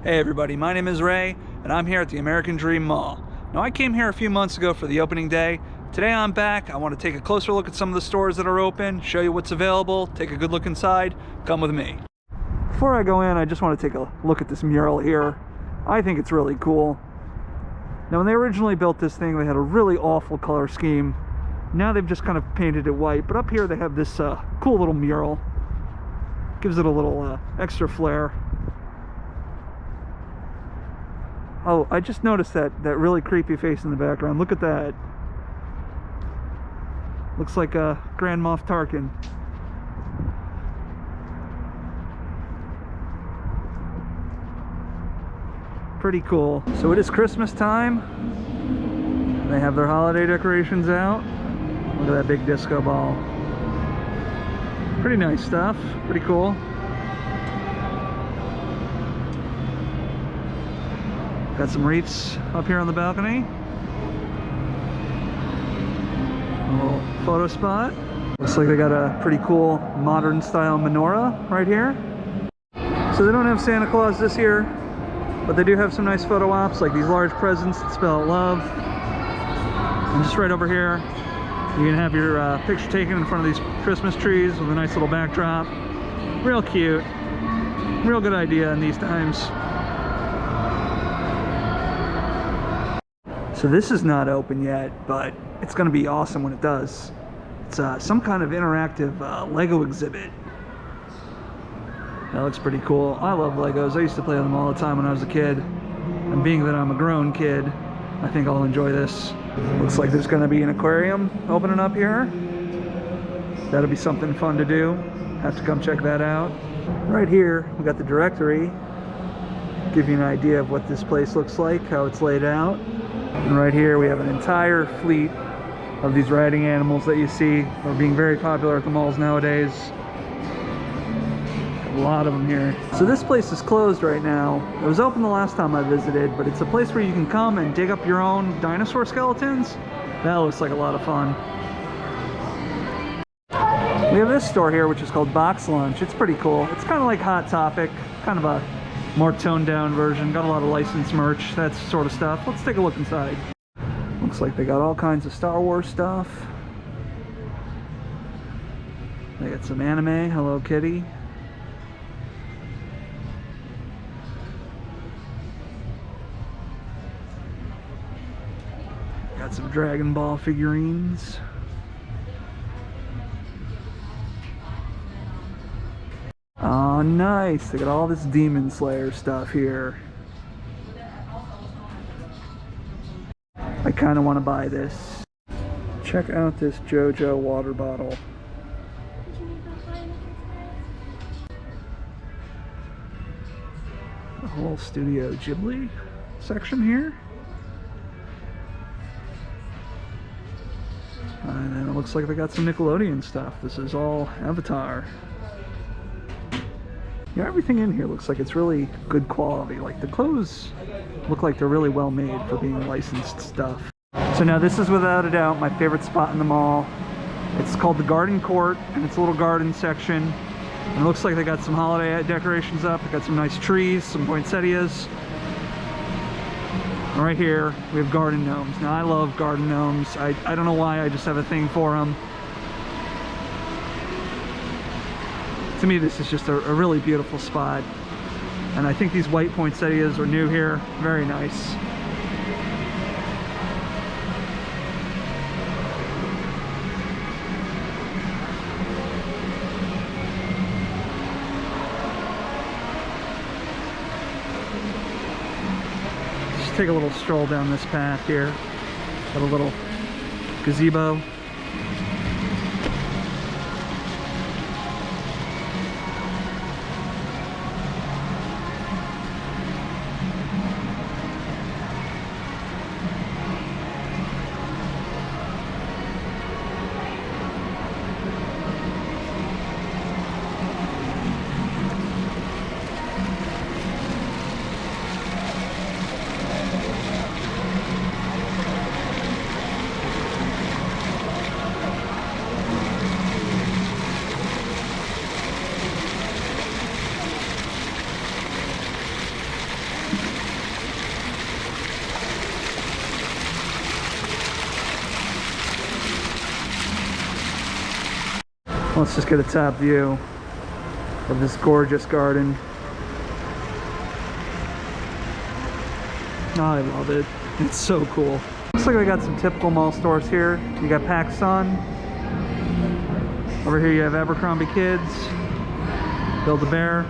Hey everybody, my name is Ray, and I'm here at the American Dream Mall. Now I came here a few months ago for the opening day. Today I'm back. I want to take a closer look at some of the stores that are open, show you what's available, take a good look inside. Come with me. Before I go in, I just want to take a look at this mural here. I think it's really cool. Now when they originally built this thing, they had a really awful color scheme. Now they've just kind of painted it white, but up here they have this cool little mural. Gives it a little extra flair. Oh, I just noticed that really creepy face in the background. Look at that. Looks like Grand Moff Tarkin. Pretty cool. So it is Christmas time. They have their holiday decorations out. Look at that big disco ball. Pretty nice stuff. Pretty cool. Got some wreaths up here on the balcony. A little photo spot. Looks like they got a pretty cool modern style menorah right here. So they don't have Santa Claus this year, but they do have some nice photo ops, like these large presents that spell out love. And just right over here, you can have your picture taken in front of these Christmas trees with a nice little backdrop. Real cute. Real good idea in these times. So this is not open yet, but it's going to be awesome when it does. It's some kind of interactive Lego exhibit. That looks pretty cool. I love Legos. I used to play with them all the time when I was a kid. And being that I'm a grown kid, I think I'll enjoy this. Looks like there's going to be an aquarium opening up here. That'll be something fun to do. Have to come check that out. Right here, we got the directory. Give you an idea of what this place looks like, how it's laid out. And right here we have an entire fleet of these riding animals that you see are being very popular at the malls nowadays. A lot of them here. So this place is closed right now. It was open the last time I visited, but it's a place where you can come and dig up your own dinosaur skeletons. That looks like a lot of fun. We have this store here which is called Box Lunch. It's pretty cool. It's kind of like Hot Topic, kind of a more toned down version. Got a lot of licensed merch, that sort of stuff. Let's take a look inside. Looks like they got all kinds of Star Wars stuff. They got some anime, Hello Kitty. Got some Dragon Ball figurines. Oh, nice. They got all this Demon Slayer stuff here. I kind of want to buy this. Check out this JoJo water bottle. A whole Studio Ghibli section here. And then it looks like they got some Nickelodeon stuff. This is all Avatar. Yeah, everything in here looks like it's really good quality. Like the clothes look like they're really well made for being licensed stuff. So now this is without a doubt my favorite spot in the mall. It's called the Garden Court, and it's a little garden section. And it looks like they got some holiday decorations up. They got some nice trees, some poinsettias. And right here we have garden gnomes. Now I love garden gnomes. I don't know why, I just have a thing for them. To me, this is just a really beautiful spot. And I think these white poinsettias are new here. Very nice. Just take a little stroll down this path here. Got a little gazebo. Let's just get a top view of this gorgeous garden. Oh, I love it. It's so cool. Looks like we got some typical mall stores here. You got PacSun. Over here you have Abercrombie Kids, Build-A-Bear.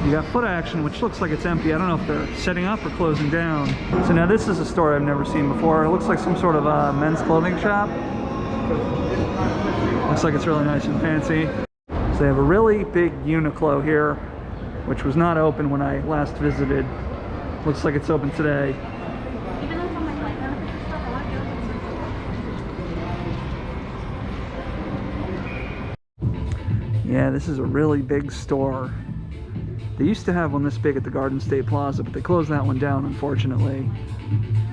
You got Foot Action, which looks like it's empty. I don't know if they're setting up or closing down. So now this is a store I've never seen before. It looks like some sort of a men's clothing shop. Looks like it's really nice and fancy. So they have a really big Uniqlo here, which was not open when I last visited. Looks like it's open today. Yeah, this is a really big store. They used to have one this big at the Garden State Plaza, but they closed that one down, unfortunately.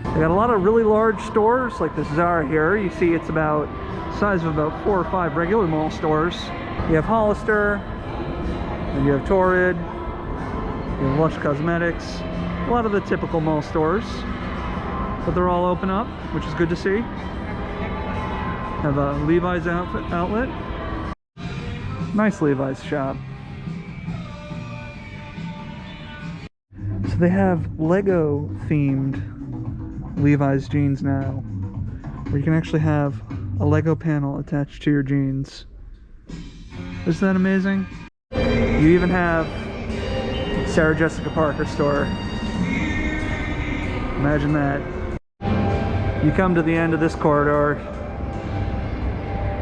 They got a lot of really large stores, like this Zara here. You see it's about the size of about 4 or 5 regular mall stores. You have Hollister, and you have Torrid, you have Lush Cosmetics, a lot of the typical mall stores, but they're all open up, which is good to see. Have a Levi's outlet. Nice Levi's shop. So they have Lego themed Levi's jeans now, where you can actually have a Lego panel attached to your jeans. Isn't that amazing? You even have Sarah Jessica Parker store. Imagine that. You come to the end of this corridor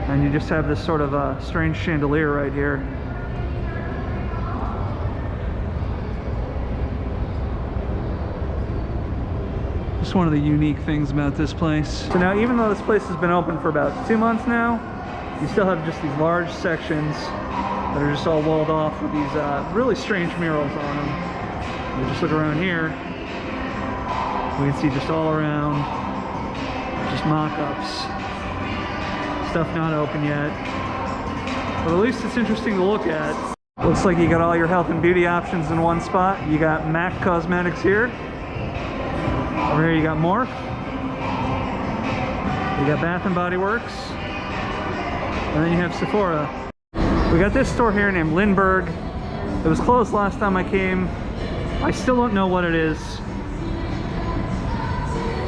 and you just have this sort of a strange chandelier right here. Just one of the unique things about this place. So now, even though this place has been open for about 2 months now, you still have just these large sections that are just all walled off with these really strange murals on them. You just look around here, we can see just all around, just mock-ups. Stuff not open yet, but at least it's interesting to look at. Looks like you got all your health and beauty options in one spot. You got MAC Cosmetics here. Over here you got Morph. You got Bath and Body Works. And then you have Sephora. We got this store here named Lindbergh. It was closed last time I came. I still don't know what it is.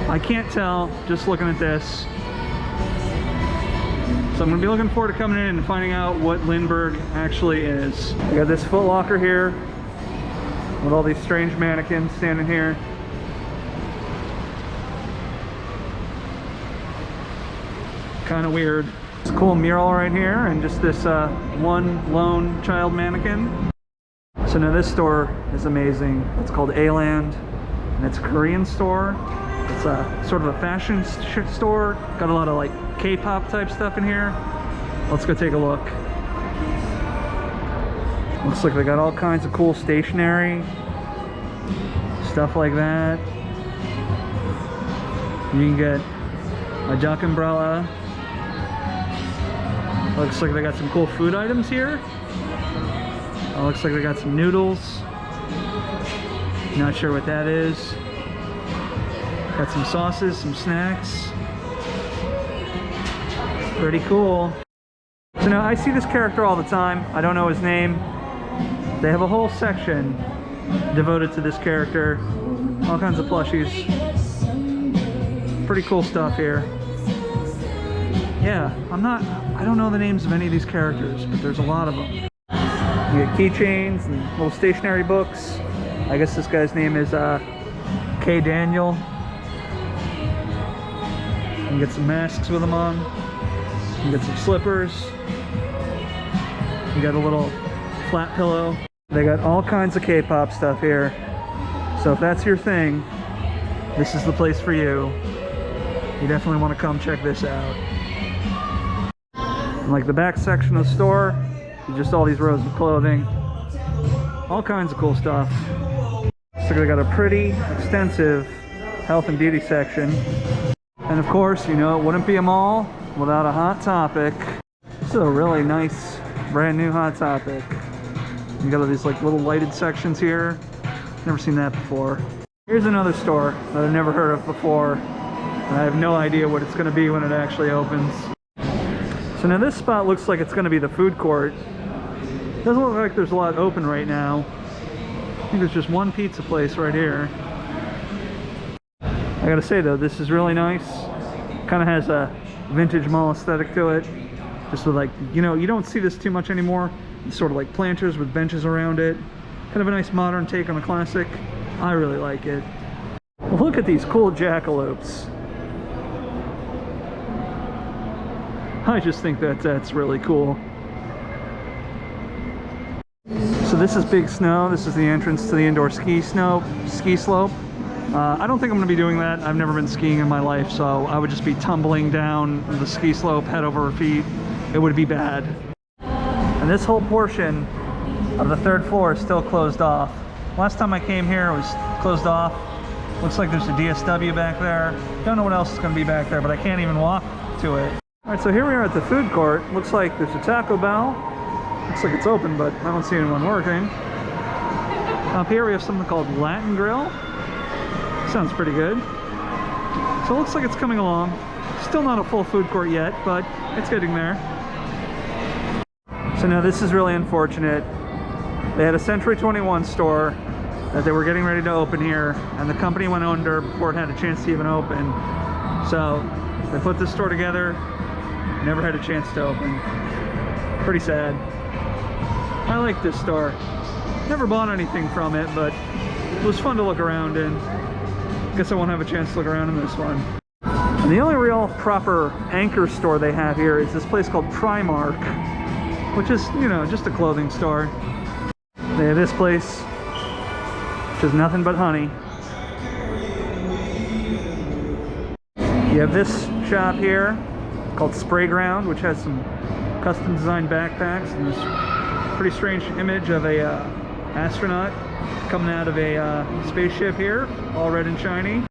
I can't tell just looking at this. So I'm going to be looking forward to coming in and finding out what Lindbergh actually is. We got this Foot Locker here with all these strange mannequins standing here. Kind of weird. It's a cool mural right here and just this one lone child mannequin. So now this store is amazing. It's called A-Land and it's a Korean store. It's a sort of a fashion store. Got a lot of like K-pop type stuff in here. Let's go take a look. Looks like they got all kinds of cool stationery, stuff like that. You can get a duck umbrella. Looks like they got some cool food items here. Looks like they got some noodles. Not sure what that is. Got some sauces, some snacks. Pretty cool. So now I see this character all the time. I don't know his name. They have a whole section devoted to this character. All kinds of plushies. Pretty cool stuff here. Yeah, I don't know the names of any of these characters, but there's a lot of them. You get keychains and little stationery books. I guess this guy's name is K. Daniel. You can get some masks with them on. You can get some slippers. You got a little flat pillow. They got all kinds of K-pop stuff here. So if that's your thing, this is the place for you. You definitely want to come check this out. And like the back section of the store, just all these rows of clothing. All kinds of cool stuff. So they got a pretty extensive health and beauty section. And of course, you know, it wouldn't be a mall without a Hot Topic. This is a really nice, brand new Hot Topic. You got all these like little lighted sections here. Never seen that before. Here's another store that I've never heard of before. And I have no idea what it's going to be when it actually opens. So So now this spot looks like it's going to be the food court. Doesn't look like there's a lot open right now. I think there's just one pizza place right here. I gotta say though, this is really nice. Kind of has a vintage mall aesthetic to it. Just with like, you know, you don't see this too much anymore. It's sort of like planters with benches around it. Kind of a nice modern take on the classic. I really like it. Well, look at these cool jackalopes. I just think that that's really cool. So this is Big Snow. This is the entrance to the indoor ski slope. I don't think I'm going to be doing that. I've never been skiing in my life, so I would just be tumbling down the ski slope head over feet. It would be bad. And this whole portion of the third floor is still closed off. Last time I came here, it was closed off. Looks like there's a DSW back there. Don't know what else is going to be back there, but I can't even walk to it. All right, so here we are at the food court. Looks like there's a Taco Bell. Looks like it's open, but I don't see anyone working. Up here we have something called Latin Grill. Sounds pretty good. So it looks like it's coming along. Still not a full food court yet, but it's getting there. So now this is really unfortunate. They had a Century 21 store that they were getting ready to open here, and the company went under before it had a chance to even open. So they put this store together, never had a chance to open. Pretty sad. I like this store. Never bought anything from it, but it was fun to look around in. Guess I won't have a chance to look around in this one. And the only real proper anchor store they have here is this place called Primark, which is, you know, just a clothing store. They have this place, which is nothing but honey. You have this shop here called Sprayground, which has some custom designed backpacks and this pretty strange image of a astronaut coming out of a spaceship here, all red and shiny.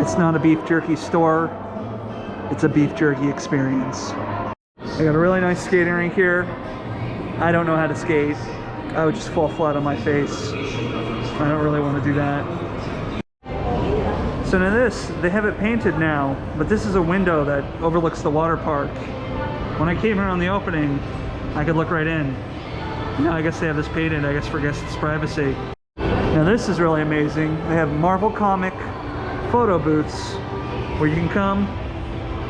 It's not a beef jerky store, it's a beef jerky experience. They got a really nice skating rink here. I don't know how to skate. I would just fall flat on my face. I don't really want to do that. So now this, they have it painted now, but this is a window that overlooks the water park. When I came here on the opening, I could look right in. Now I guess they have this painted, I guess for guests' privacy. Now this is really amazing. They have Marvel comic photo booths where you can come,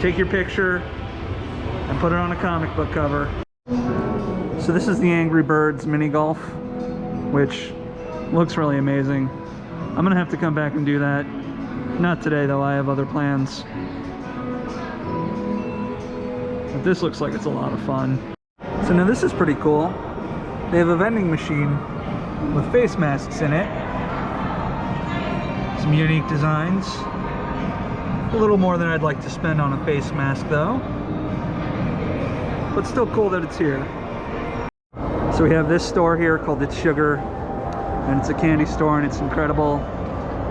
take your picture, and put it on a comic book cover. So this is the Angry Birds mini golf, which looks really amazing. I'm gonna have to come back and do that. Not today though, I have other plans. But this looks like it's a lot of fun. So now this is pretty cool. They have a vending machine with face masks in it. Some unique designs. A little more than I'd like to spend on a face mask though. But still cool that it's here. So we have this store here called It's Sugar. And it's a candy store and it's incredible.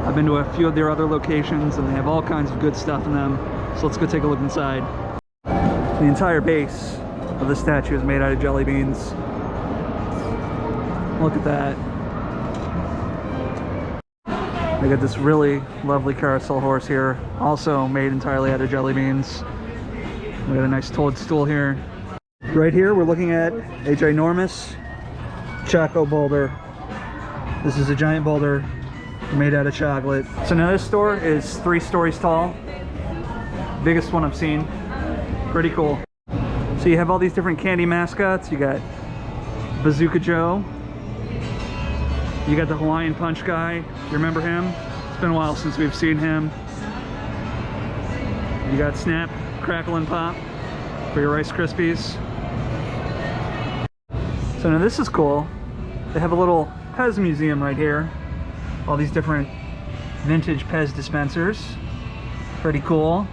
I've been to a few of their other locations and they have all kinds of good stuff in them. So let's go take a look inside. The entire base of the statue is made out of jelly beans. Look at that. They got this really lovely carousel horse here, also made entirely out of jelly beans. We got a nice toadstool here. Right here we're looking at a ginormous Choco boulder. This is a giant boulder made out of chocolate. So now this store is 3 stories tall. Biggest one I've seen. Pretty cool. So you have all these different candy mascots. You got Bazooka Joe. You got the Hawaiian Punch guy. You remember him? It's been a while since we've seen him. You got Snap, Crackle, and Pop for your Rice Krispies. So now this is cool. They have a little Pez museum right here. All these different vintage Pez dispensers. Pretty cool.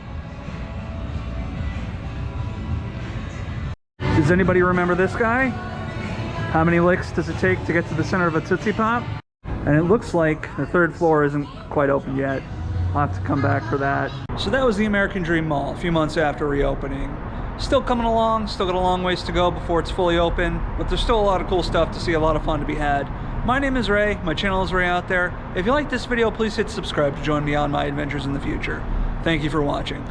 Does anybody remember this guy? How many licks does it take to get to the center of a Tootsie Pop? And it looks like the 3rd floor isn't quite open yet. I'll have to come back for that. So that was the American Dream Mall a few months after reopening. Still coming along, still got a long ways to go before it's fully open, but there's still a lot of cool stuff to see, a lot of fun to be had. My name is Ray, my channel is Ray Out There. If you like this video, please hit subscribe to join me on my adventures in the future. Thank you for watching.